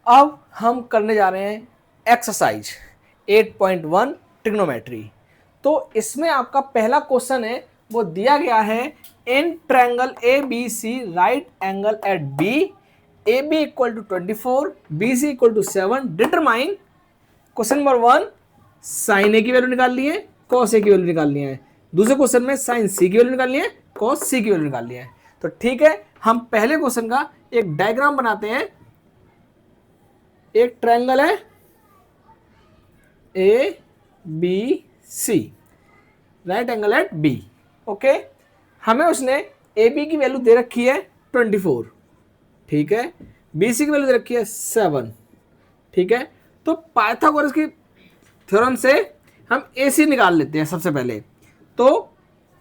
अब हम करने जा रहे हैं एक्सरसाइज 8.1 ट्रिग्नोमेट्री। तो इसमें आपका पहला क्वेश्चन है, वो दिया गया है in triangle A B C right angle at B, A B equal to 24, B C equal to 7, determine. Question number 1 sine A की वैल्यू निकालनी है, कॉस ए की वैल्यू निकालनी है। दूसरे क्वेश्चन में साइन सी की वैल्यू निकालनी है, कॉस सी की वैल्यू निकालनी है। तो ठीक है, हम पहले क्वेश्चन का एक डायग्राम बनाते हैं। एक ट्रायंगल है A B C, right angle at B. Okay, हमें उसने ए बी की वैल्यू दे रखी है 24, ठीक है, बी सी की वैल्यू दे रखी है 7, ठीक है। तो पाइथागोरस की थ्योरम से हम ए सी निकाल लेते हैं सबसे पहले। तो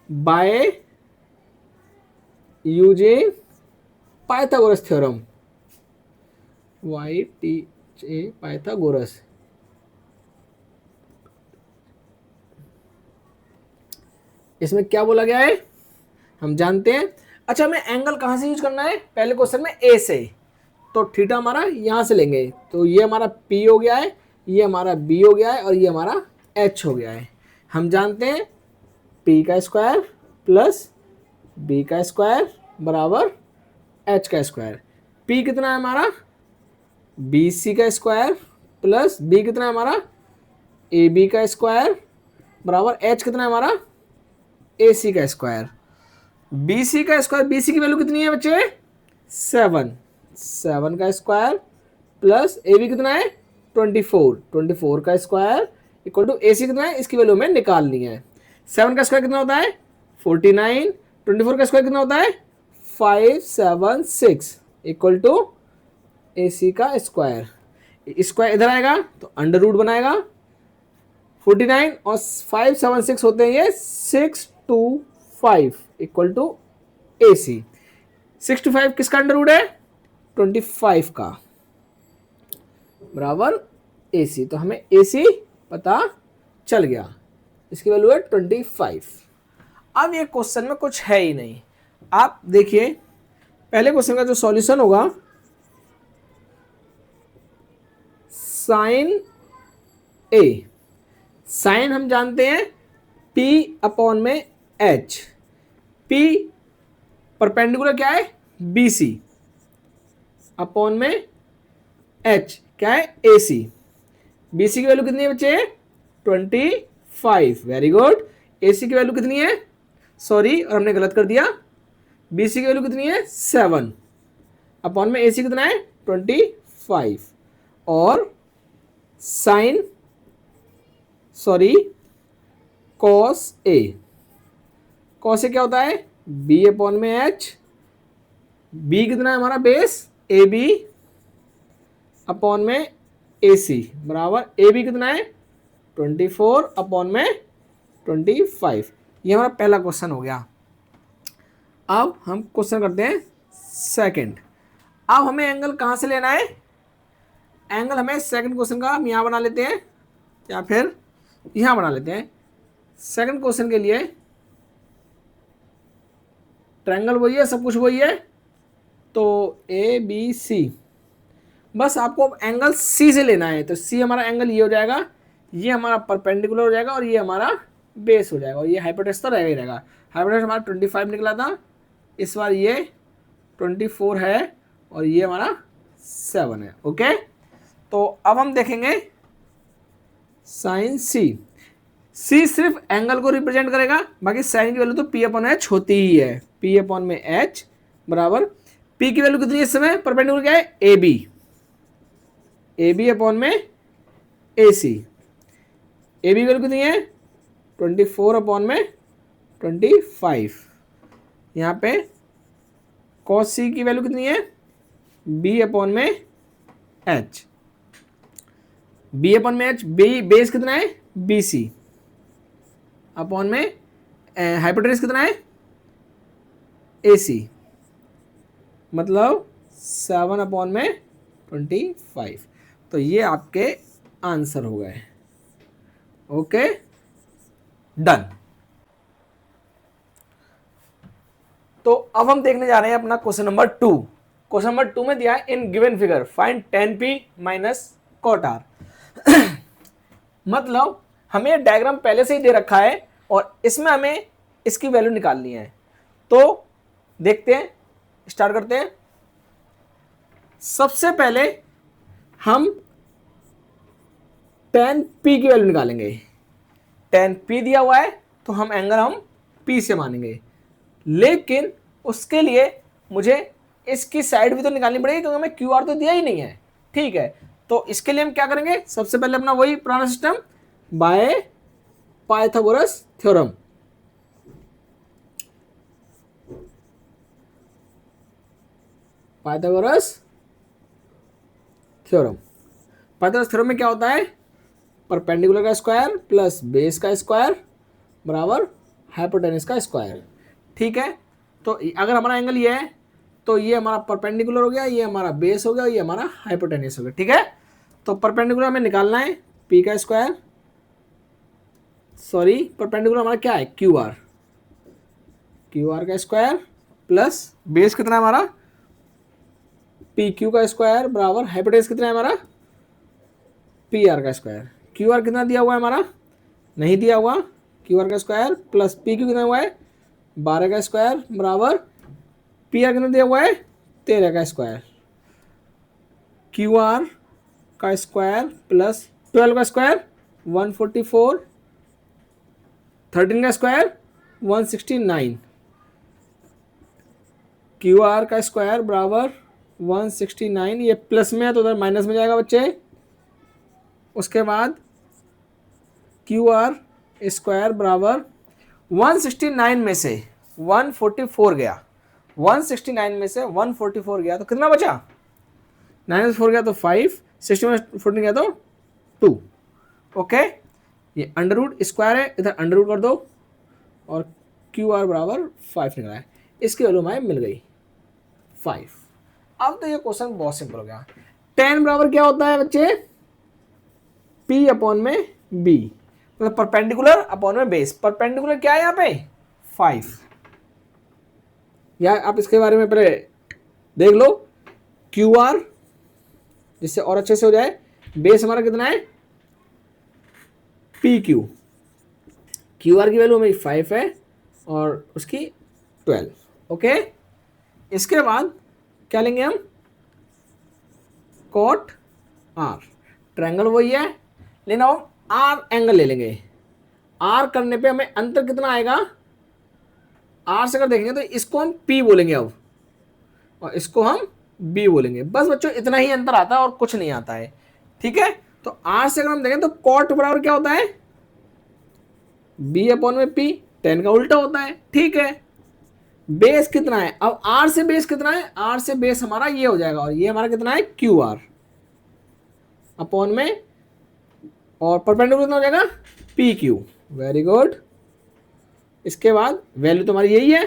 बाय यूजिंग पाइथागोरस थ्योरम, वाई टी ए पाइथागोरस, इसमें क्या बोला गया है हम जानते हैं। अच्छा, हमें एंगल कहां से यूज करना है, पहले क्वेश्चन में ए से। तो थीटा हमारा यहां से लेंगे, तो ये हमारा पी हो गया है, ये हमारा बी हो गया है और ये हमारा एच हो गया है। हम जानते हैं पी का स्क्वायर प्लस बी का स्क्वायर बराबर एच का स्क्वायर। पी कितना है हमारा, बी सी का स्क्वायर प्लस बी कितना है हमारा, ए बी का स्क्वायर बराबर एच कितना है हमारा, ए सी का स्क्वायर। बी सी का स्क्वायर, बी सी की वैल्यू कितनी है बच्चे, 7, 7 का स्क्वायर प्लस ए बी कितना है 24, 24 का स्क्वायर इक्वल टू ए सी कितना है, इसकी वैल्यू हमें निकालनी है। 7 का स्क्वायर कितना होता है 49, 24 का स्क्वायर कितना होता है 576 इक्वल टू ए सी का स्क्वायर। स्क्वायर इधर आएगा तो अंडर रूट बनाएगा, 49 और 576 होते हैं ये 625 इक्वल टू ए सी। 65 किसका अंडर रूट है 25 का बराबर ए सी। तो हमें ए सी पता चल गया, इसकी वैल्यू है 25। अब ये क्वेश्चन में कुछ है ही नहीं। आप देखिए पहले क्वेश्चन का जो सॉल्यूशन होगा, साइन ए, साइन हम जानते हैं P अपॉन में H, P परपेंडिकुलर क्या है BC अपॉन में H क्या है AC। BC की वैल्यू कितनी है बच्चे 25, वेरी गुड। AC की वैल्यू कितनी है, सॉरी और हमने गलत कर दिया, BC की वैल्यू कितनी है 7 अपॉन में AC कितना है 25। और sign sorry cos A, cos A क्या होता है बी अपॉन में एच, बी कितना है हमारा बेस ए बी अपॉन में ए सी बराबर ए बी कितना है 24 अपॉन में 25। ये हमारा पहला क्वेश्चन हो गया। अब हम क्वेश्चन करते हैं सेकंड। अब हमें एंगल कहाँ से लेना है, एंगल हमें सेकंड क्वेश्चन का हम यहाँ बना लेते हैं या फिर यहाँ बना लेते हैं। सेकंड क्वेश्चन के लिए ट्रायंगल वही है, सब कुछ वही है, तो ए बी सी, बस आपको एंगल सी से लेना है। तो सी हमारा एंगल ये हो जाएगा, ये हमारा परपेंडिकुलर हो जाएगा और ये हमारा बेस हो जाएगा और ये हाइपोटेनस तो रहेगा ही रहेगा। हाइपोटेनस हमारा 25 निकला था, इस बार ये 24 है और ये हमारा 7 है। ओके, तो अब हम देखेंगे साइन सी। सी सिर्फ एंगल को रिप्रेजेंट करेगा, बाकी साइन की वैल्यू तो पी अपॉन एच होती ही है। पी अपॉन में एच बराबर पी की वैल्यू कितनी है इस समय, परपेंडिकुलर क्या है A B, A B upon में A C. A B value कितनी है 24 अपॉन में 25। यहाँ पे कॉस सी की वैल्यू कितनी है बी अपॉन में एच, बी अपॉन में एच, बी बेस कितना है बी सी अपॉन में हाइपोटेनस कितना है ए सी, मतलब 7 अपॉन में 25। तो ये आपके आंसर हो गए। Okay done. तो अब हम देखने जा रहे हैं अपना क्वेश्चन नंबर 2। क्वेश्चन नंबर 2 में दिया है in given figure find tan p minus cot r। मतलब हमें डायग्राम पहले से ही दे रखा है और इसमें हमें इसकी वैल्यू निकालनी है। तो देखते हैं, स्टार्ट करते हैं। सबसे पहले हम tan p की वैल्यू निकालेंगे। tan p दिया हुआ है तो हम एंगल हम p से मानेंगे, लेकिन उसके लिए मुझे इसकी साइड भी तो निकालनी पड़ेगी क्योंकि हमें क्यू आर तो दिया ही नहीं है। ठीक है, तो इसके लिए हम क्या करेंगे, सबसे पहले अपना वही पुराना system by Pythagoras theorem. Pythagoras theorem, Pythagoras theorem में क्या होता है, परपेंडिकुलर का स्क्वायर प्लस बेस का स्क्वायर बराबर हाइपोटेनस का स्क्वायर। ठीक है, तो अगर हमारा एंगल ये है तो ये हमारा परपेंडिकुलर हो गया, ये हमारा बेस हो गया, ये हमारा हाइपोटेनस हो गया। ठीक है, तो परपेंडिकुलर हमें निकालना है p का स्क्वायर, सॉरी परपेंडिकुलर हमारा क्या है क्यू आर का स्क्वायर प्लस बेस कितना है हमारा पी क्यू का स्क्वायर बराबर हाइपोटेनस कितना है हमारा पी आर का स्क्वायर। क्यू आर कितना दिया हुआ है हमारा, नहीं दिया हुआ, क्यू आर का स्क्वायर प्लस पी क्यू कितना हुआ है 12 का स्क्वायर बराबर पी आर कितना दिया हुआ है 13 का स्क्वायर। क्यू आर का स्क्वायर प्लस 12 का स्क्वायर 144, 13 का स्क्वायर 169, क्यू आर का स्क्वायर बराबर 169, ये प्लस में है तो उधर माइनस में जाएगा बच्चे। उसके बाद क्यू आर स्क्वायर बराबर 169 में से 144 गया, 169 में से 144 गया तो कितना बचा, 9 में 4 गया तो 5, 60 में 14 गया तो 2। ओके, ये अंडर रूट स्क्वायर है, इधर अंडर रूट कर दो और क्यू आर बराबर 5 निकला है, इसकी वैल्यू हमें मिल गई 5। अब तो ये क्वेश्चन बहुत सिंपल हो गया। tan बराबर क्या होता है बच्चे, p अपॉन में b, मतलब परपेंडिकुलर अपॉन में बेस। परपेंडिकुलर क्या है यहाँ पे 5, या आप इसके बारे में पहले देख लो क्यू आर, जिससे और अच्छे से हो जाए। बेस हमारा कितना है पी क्यू, क्यू आर की वैल्यू हमारी 5 है और उसकी 12। ओके, इसके बाद क्या लेंगे हम, कॉट आर, ट्रायंगल वही है लेकिन हम आर एंगल ले लेंगे। आर करने पे हमें अंतर कितना आएगा, आर से अगर देखेंगे तो इसको हम पी बोलेंगे अब और इसको हम बी बोलेंगे। बस बच्चों इतना ही अंतर आता है और कुछ नहीं आता है। ठीक है, तो आर से अगर हम देखें तो कॉट बराबर क्या होता है बी अपॉन में पी, tan का उल्टा होता है। ठीक है, बेस कितना है, अब आर से बेस कितना है, आर से बेस हमारा ये हो जाएगा और ये हमारा कितना है क्यू आर अपॉन में, और परपेंडिकुलर कितना हो जाएगा पी क्यू। वेरी गुड, इसके बाद वैल्यू तो हमारी यही है,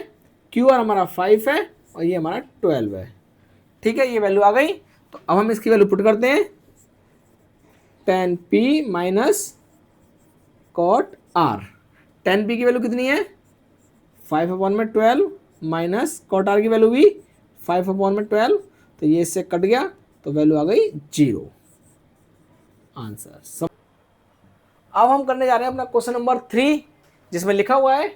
क्यू आर हमारा 5 है और ये हमारा 12 है। ठीक है, ये वैल्यू आ गई, तो अब हम इसकी वैल्यू पुट करते हैं, tan p minus cot R. tan p की वैल्यू कितनी है 5 अपॉन में 12 माइनस कॉट आर की वैल्यू भी 5 अपॉन में 12, तो ये इससे कट गया तो वैल्यू आ गई 0। आंसर। अब हम करने जा रहे हैं अपना क्वेश्चन नंबर 3, जिसमें लिखा हुआ है,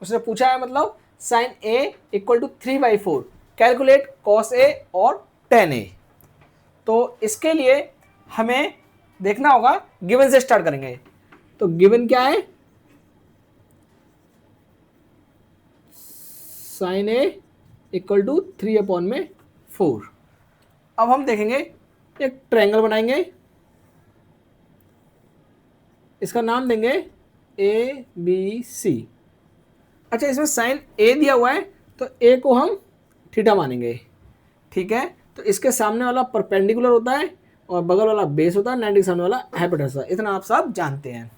उसने पूछा है मतलब sine A equal to 3/4 calculate cos A और tan ए। तो इसके लिए हमें देखना होगा, गिवन से स्टार्ट करेंगे। तो गिवन क्या है, sine A equal to 3 upon में 4। अब हम देखेंगे एक ट्रायंगल बनाएंगे, इसका नाम देंगे ए बी सी। अच्छा, इसमें साइन ए दिया हुआ है तो ए को हम थीटा मानेंगे। ठीक है, तो इसके सामने वाला परपेंडिकुलर होता है और बगल वाला बेस होता है, 90 के सामने वाला हाइपोटेनस होता है, इतना आप सब जानते हैं।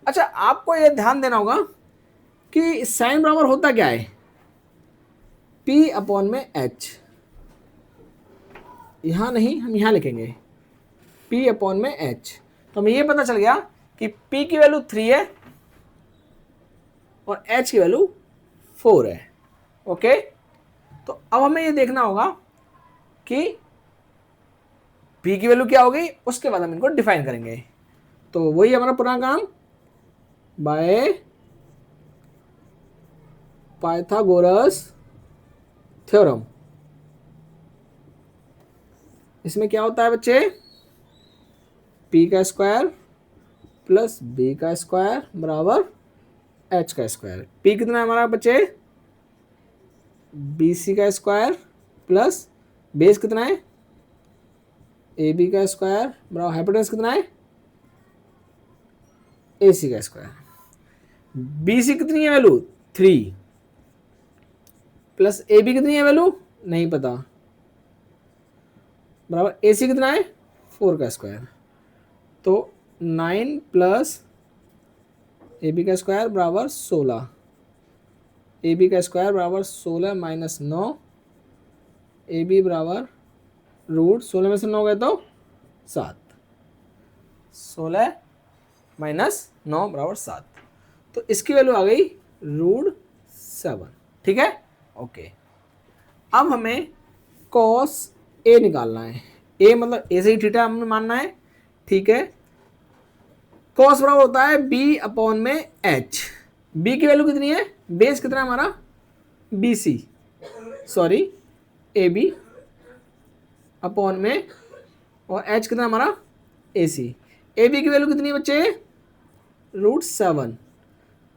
अच्छा, आपको ये ध्यान देना होगा कि साइन बराबर होता क्या है P अपॉन में H, यहाँ नहीं हम यहाँ लिखेंगे P अपॉन में H। तो हमें ये पता चल गया कि P की वैल्यू 3 है और H की वैल्यू 4 है। ओके, तो अब हमें ये देखना होगा कि p की वैल्यू क्या होगी, उसके बाद हम इनको डिफाइन करेंगे। तो वही हमारा पूरा काम बाय पाइथागोरस थ्योरम। इसमें क्या होता है बच्चे, p का स्क्वायर प्लस b का स्क्वायर बराबर h का स्क्वायर। p कितना है हमारा बच्चे, bc का स्क्वायर प्लस बेस कितना है ab का स्क्वायर बराबर हाइपोटेन्यूज कितना है ac का स्क्वायर। bc कितनी है वैल्यू 3 प्लस ab कितनी है वैल्यू नहीं पता बराबर ac कितना है 4 का स्क्वायर। तो 9 प्लस ab का स्क्वायर बराबर 16, ab का स्क्वायर बराबर 16 माइनस 9, ab बराबर रूट 16 में से 9 गए तो 7, 16 माइनस 9 बराबर 7। तो इसकी वैल्यू आ गई रूट 7। ठीक है, ओके। अब हमें कॉस ए निकालना है। ए मतलब ए से ही थीटा हमें मानना है। ठीक है, कॉस बराबर होता है बी अपॉन में एच। बी की वैल्यू कितनी है, बेस कितना है हमारा B C, sorry A B upon में, और एच कितना हमारा ए सी। ए बी की वैल्यू कितनी है बच्चे रूट 7,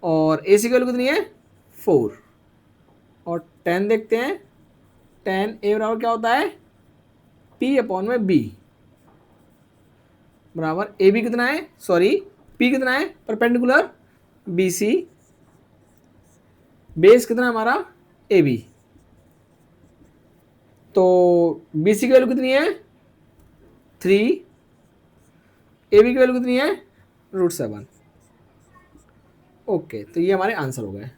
और ए सी की वैल्यू कितनी है 4, और 10 देखते हैं। 10 ए बराबर क्या होता है पी अपॉन में बी बराबर ए बी कितना है, सॉरी पी कितना है परपेंडिकुलर बी सी, बेस कितना है हमारा ए बी। तो बी सी की वैल्यू कितनी है 3, ए बी की वैल्यू कितनी है रूट 7। ओके, तो ये हमारे आंसर हो गए।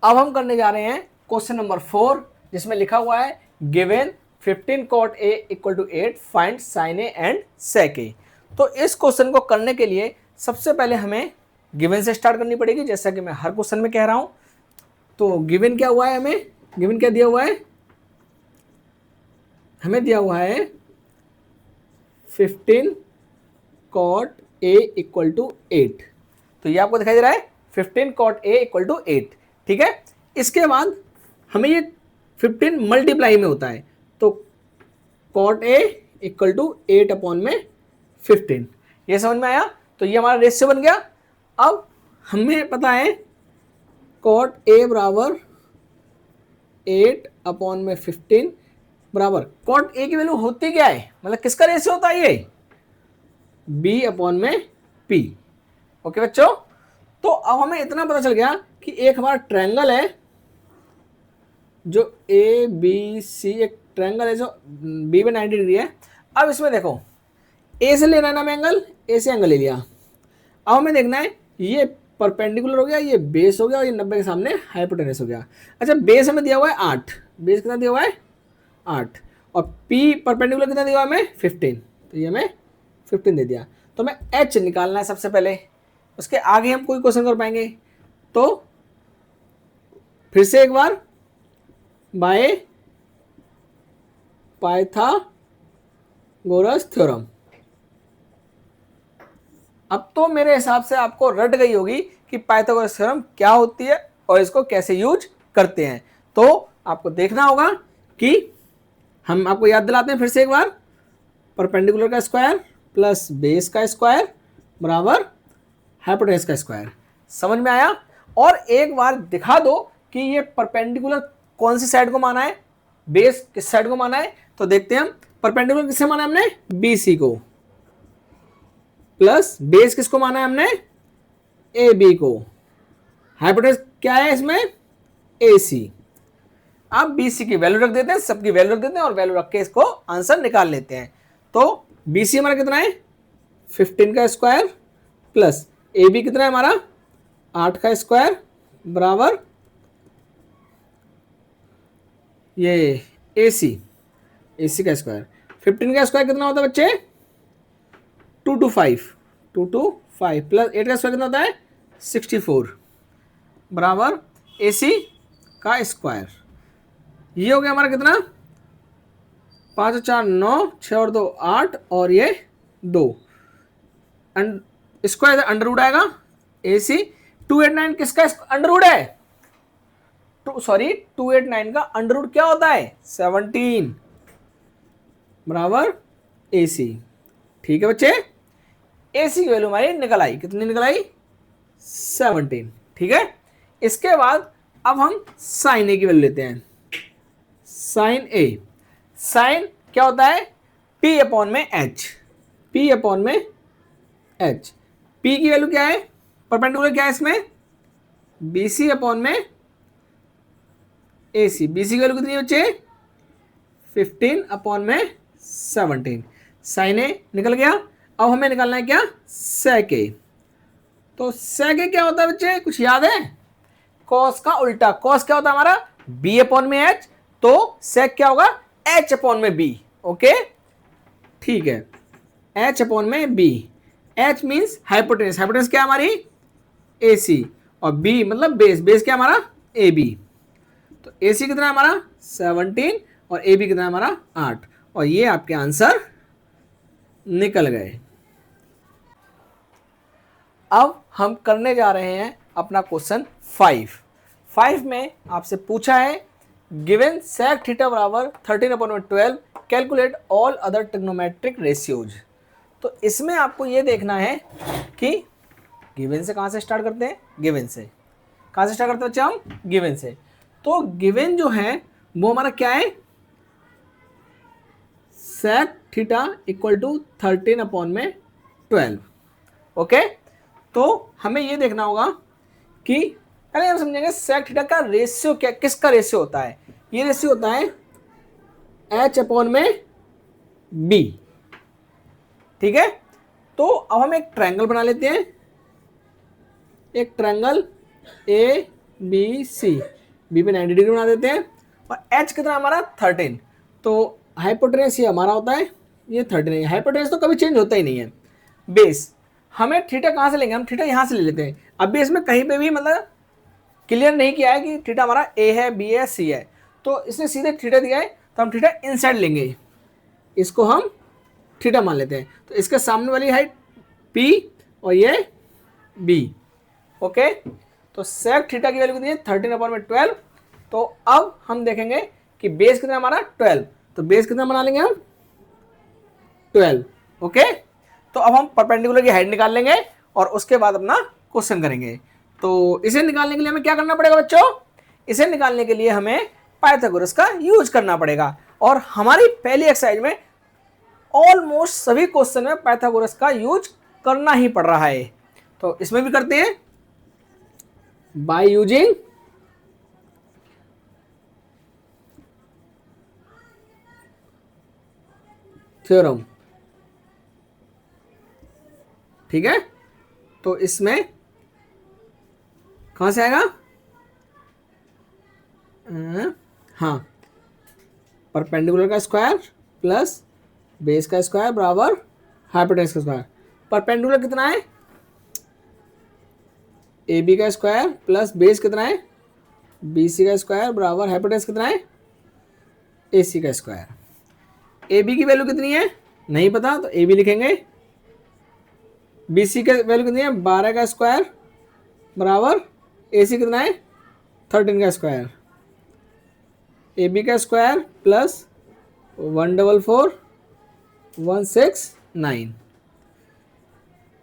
अब हम करने जा रहे हैं क्वेश्चन नंबर 4, जिसमें लिखा हुआ है given 15 cot a equal to 8 find sin a and sec a। तो इस क्वेश्चन को करने के लिए सबसे पहले हमें गिवन से स्टार्ट करनी पड़ेगी, जैसा कि मैं हर क्वेश्चन में कह रहा हूं। तो गिवन क्या हुआ है, हमें गिवन क्या दिया हुआ है, हमें दिया हुआ है 15 cot a इक्वल टू 8। तो ये आपको दिखाई दे रहा है 15 cot a इक्वल टू 8। ठीक है, इसके बाद हमें ये 15 मल्टीप्लाई में होता है, तो cot a equal to 8 upon में 15। ये समझ में आया, तो ये हमारा रेशियो बन गया। अब हमें पता है cot a बराबर 8 अपॉन में 15 बराबर cot a की वैल्यू होती क्या है, मतलब किसका रेशियो होता है ये b अपॉन में p। ओके बच्चों, तो अब हमें इतना पता चल गया कि एक हमारा ट्रायंगल है जो ए बी सी, एक ट्रायंगल है जो बी में 90 डिग्री है। अब इसमें देखो ए से लेना है ना एंगल, ए से एंगल ले लिया। अब हमें देखना है ये परपेंडिकुलर हो गया, ये बेस हो गया, और ये 90 के सामने हाइपोटेनस हो गया। अच्छा, बेस हमें दिया हुआ है 8, बेस कितना दिया हुआ है 8, और पी परपेंडिकुलर कितना दिया हुआ है हमें 15, तो ये हमें 15 दे दिया। तो हमें एच निकालना है सबसे पहले, उसके आगे हम कोई क्वेश्चन कर पाएंगे। तो फिर से एक बार बाय पाइथागोरस थ्योरम। अब तो मेरे हिसाब से आपको रट गई होगी कि पाइथागोरस थ्योरम क्या होती है और इसको कैसे यूज करते हैं। तो आपको देखना होगा कि हम आपको याद दिलाते हैं फिर से एक बार, परपेंडिकुलर का स्क्वायर प्लस बेस का स्क्वायर बराबर हाइपोटेनस का स्क्वायर। समझ में आया? और एक बार दिखा दो कि ये परपेंडिकुलर कौन सी साइड को माना है, बेस किस साइड को माना है। तो देखते हैं हम, परपेंडिकुलर किससे माना है हमने बी सी को, प्लस बेस किसको माना है हमने ए बी को, हाइपोटेनस क्या है इसमें ए सी। अब बी सी की वैल्यू रख देते हैं, सबकी वैल्यू रख देते हैं और वैल्यू रख के इसको आंसर निकाल लेते हैं। तो बी सी हमारा कितना है 15 का स्क्वायर प्लस ए बी कितना है हमारा 8 का स्क्वायर बराबर ये ए सी का स्क्वायर। 15 का स्क्वायर कितना होता है बच्चे 2 to 5 प्लस 8 का स्क्वायर कितना होता है 64 बराबर ए सी का स्क्वायर। ये हो गया हमारा कितना, 5 और 4 9, 6 और 2 8, और ये 2, इसको अंडर रूट आएगा ए सी। 289 किसका अंडर रूट है, सॉरी 289 का अंडर रूट क्या होता है 17 बराबर ए सी। ठीक है बच्चे, ए सी की वैल्यू हमारी निकल आई, कितनी निकल आई 17। ठीक है, इसके बाद अब हम साइन ए की वैल्यू लेते हैं। साइन ए, साइन क्या होता है पी अपॉन में एच, पी अपॉन में एच। पी की वैल्यू क्या है, परपेंडिकुलर क्या है इसमें, बी सी अपॉन में ए सी। बी सी की वैल्यू कितनी है बच्चे 15 अपॉन में 17। साइन ए निकल गया। अब हमें निकालना है क्या सेक ए। तो सेक ए क्या होता है बच्चे, कुछ याद है, कॉस का उल्टा। कॉस क्या होता है हमारा बी अपॉन में एच, तो सेक क्या होगा एच अपॉन में बी। ओके ठीक है, एच अपॉन में B. H means hypotenuse, hypotenuse क्या है हमारी ए सी, और बी मतलब बेस, बेस क्या हमारा ए बी। तो ए सी कितना है हमारा 17 और ए बी कितना है हमारा 8, और ये आपके आंसर निकल गए। अब हम करने जा रहे हैं अपना क्वेश्चन 5 में आपसे पूछा है गिवन सेक थीटा बराबर 13/12 calculate all other trigonometric ratios. तो इसमें आपको ये देखना है कि गिवन से कहाँ से स्टार्ट करते हैं, गिवन से कहाँ से स्टार्ट करते हैं बच्चे हम, गिवन से। तो गिवन जो है वो हमारा क्या है sec theta equal to 13/12। Okay, तो हमें ये देखना होगा कि पहले हम समझेंगे सेक थीटा का रेशियो क्या, किसका रेशियो होता है। ये रेशियो होता है एच अपॉन में बी। ठीक है, तो अब हम एक ट्रायंगल बना लेते हैं, एक triangle A B C, B पे 90 डिग्री बना देते हैं, और एच कितना हमारा 13। तो हाइपोटेनस ये हमारा होता है, ये 13 है। हाइपोटेनस तो कभी चेंज होता ही नहीं है। बेस हमें थीटा कहाँ से लेंगे, हम थीटा यहाँ से ले लेते हैं। अभी इसमें कहीं पे भी मतलब क्लियर नहीं किया है कि थीटा हमारा ए है बी है सी है, तो इसने सीधे थीटा दिया है, तो हम थीटा इनसाइड लेंगे, इसको हम थीटा मान लेते हैं। तो इसके सामने वाली हाइट पी और ये बी। ओके, तो सेक थीटा की वैल्यू कितनी है 13/12। तो अब हम देखेंगे कि बेस कितना हमारा 12, तो बेस कितना बना लेंगे हम 12। ओके, तो अब हम परपेंडिकुलर की हाइट निकाल लेंगे और उसके बाद अपना क्वेश्चन करेंगे। तो इसे निकालने के लिए हमें क्या करना पड़ेगा बच्चों, इसे निकालने के लिए हमें पाइथागोरस का यूज करना पड़ेगा। और हमारी पहली एक्सरसाइज में ऑलमोस्ट सभी क्वेश्चन में पाइथागोरस का यूज करना ही पड़ रहा है, तो इसमें भी करते हैं बाय यूजिंग थ्योरम। ठीक है, तो इसमें कहां से आएगा, हाँ परपेंडिकुलर का स्क्वायर प्लस बेस का स्क्वायर बराबर हाइपोटेनस का स्क्वायर। परपेंडिकुलर कितना है ए बी का स्क्वायर प्लस बेस कितना है बी सी का स्क्वायर बराबर हाइपोटेनस कितना है ए सी का स्क्वायर। ए बी की वैल्यू कितनी है नहीं पता, तो ए बी लिखेंगे। बी सी का वैल्यू कितनी है 12 का स्क्वायर बराबर ए सी कितना है 13 का स्क्वायर। ए बी का स्क्वायर प्लस 144,169,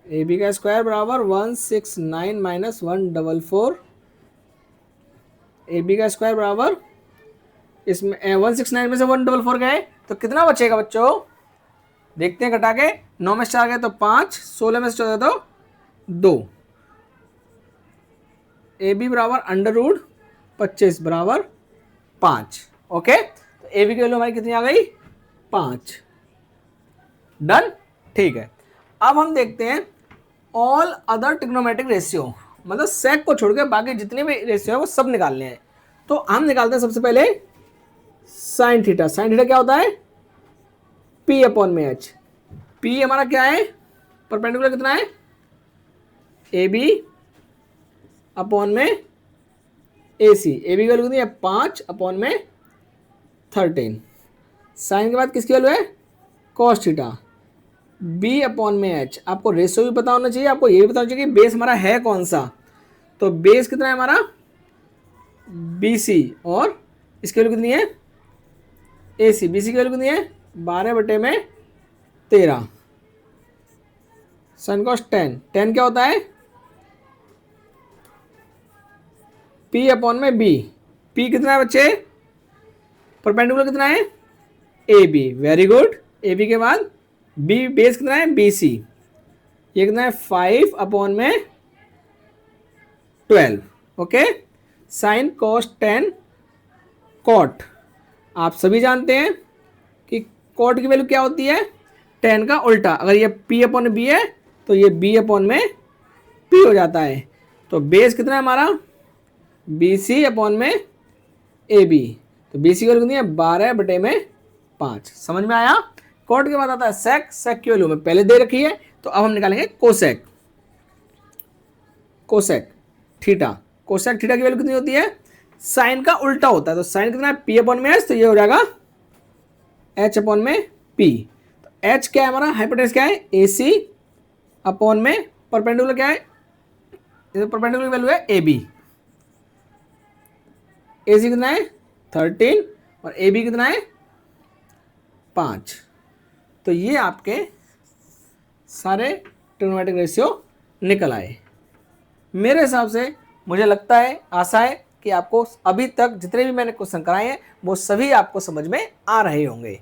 ए बी का स्क्वायर बराबर 169 माइनस 144, ए बी का स्क्वायर बराबर इसमें 169 में से 144 गए तो कितना बचेगा बच्चों, देखते हैं घटा के। 9 में से 4 गए तो 5, 16 में से 14 तो 2। ए बी बराबर अंडर रूट 25 बराबर 5। ओके, तो ए बी की वैल्यू हमारी कितनी आ गई 5। डन, ठीक है। अब हम देखते हैं ऑल अदर ट्रिग्नोमेट्रिक रेशियो, मतलब सेक को छोड़ के बाकी जितने भी रेशियो है वो सब निकालने हैं। तो हम निकालते हैं सबसे पहले साइन थीटा। साइन थीटा क्या होता है पी अपॉन में एच। पी हमारा क्या है परपेंडिकुलर कितना है ए बी अपॉन में ए सी। ए बी की वैल्यू कितनी है 5 अपॉन में 13। साइन के बाद किसकी वैल्यू है, कॉस थीटा। बी अपॉन में एच, आपको रेशो भी पता होना चाहिए, आपको ये भी पता होना चाहिए कि बेस हमारा है कौन सा। तो बेस कितना है हमारा, बी सी, और इसकी वैल्यू कितनी है, ए सी। बी सी की वैल्यू कितनी है, 12/13। साइन कॉस 10, 10 क्या होता है, पी अपॉन में बी। पी कितना है बच्चे, परपेंडिकुलर कितना है, A B. Very good. A B के बाद बी बेस कितना है, बी सी। ये कितना है, 5/12। ओके। साइन कॉस 10 कॉट, आप सभी जानते हैं कि कॉट की वैल्यू क्या होती है, 10 का उल्टा। अगर ये पी अपॉन बी है तो ये बी अपॉन में पी हो जाता है। तो बेस कितना है हमारा, बी सी अपॉन में ए बी। तो बी सी की वैल्यू कितनी है, 12/5। समझ में आया। कॉट के बाद आता है सेक। सेक की वैल्यू में पहले दे रखी है, तो अब हम निकालेंगे cosec. Cosec theta, cosec theta की वैल्यू कितनी होती है, साइन का उल्टा होता है। तो साइन कितना है, पी अपॉन में एच, तो ये हो जाएगा एच अपॉन में पी। तो एच क्या है हमारा, हाइपोटेनस क्या है, ए सी अपॉन में परपेंडिकुलर क्या है, परपेंडिकुलर वैल्यू है ए बी। ए सी कितना है 13 और ए बी कितना है 5। तो ये आपके सारे ट्रिग्नोमेट्रिक रेशियो निकल आए। मेरे हिसाब से मुझे लगता है, आशा है कि आपको अभी तक जितने भी मैंने क्वेश्चन कराए हैं वो सभी आपको समझ में आ रहे होंगे।